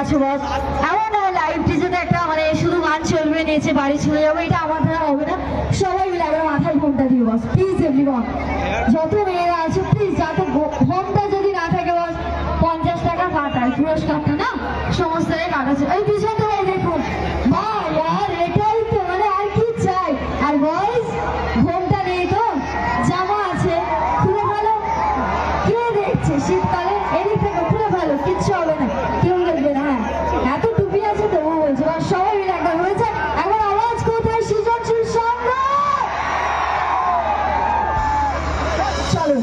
আছো বস? এমন লাইভ ডিজেতে একটা মানে শুধু গান চলবে, নেচে বাড়ি চলে যাবো, এটা আমার দ্বারা হবে না। সবাই মিলে আবার মাথায় ঘোমটা দিও বস, প্লিজ এভরিওয়ান। যত মেয়েরা আছো প্লিজ, যাতে ঘোমটা যদি না থাকে বস, 50 টাকা কাটায় পুরস্কারটা না, সমস্ত কাটাচ্ছে। এই পিছনটা ভাই দেখুন ভাই, আর এটাই তো মানে আর কি চাই। আর বয়স ঘোমটা নেই তো, জামা আছে, খুলে ভালো, কে দেখছে শীতকালে? এদিক থেকে খুলে ভালো, কিচ্ছু হবে না, কেউ দেখবে না। হ্যাঁ, এত টুপি আছে তো ও বলছে বস, সবাই মিলে একবার হয়েছে, একবার আওয়াজ কোথায় সৃজনশীল সংগ্রাম। চলো।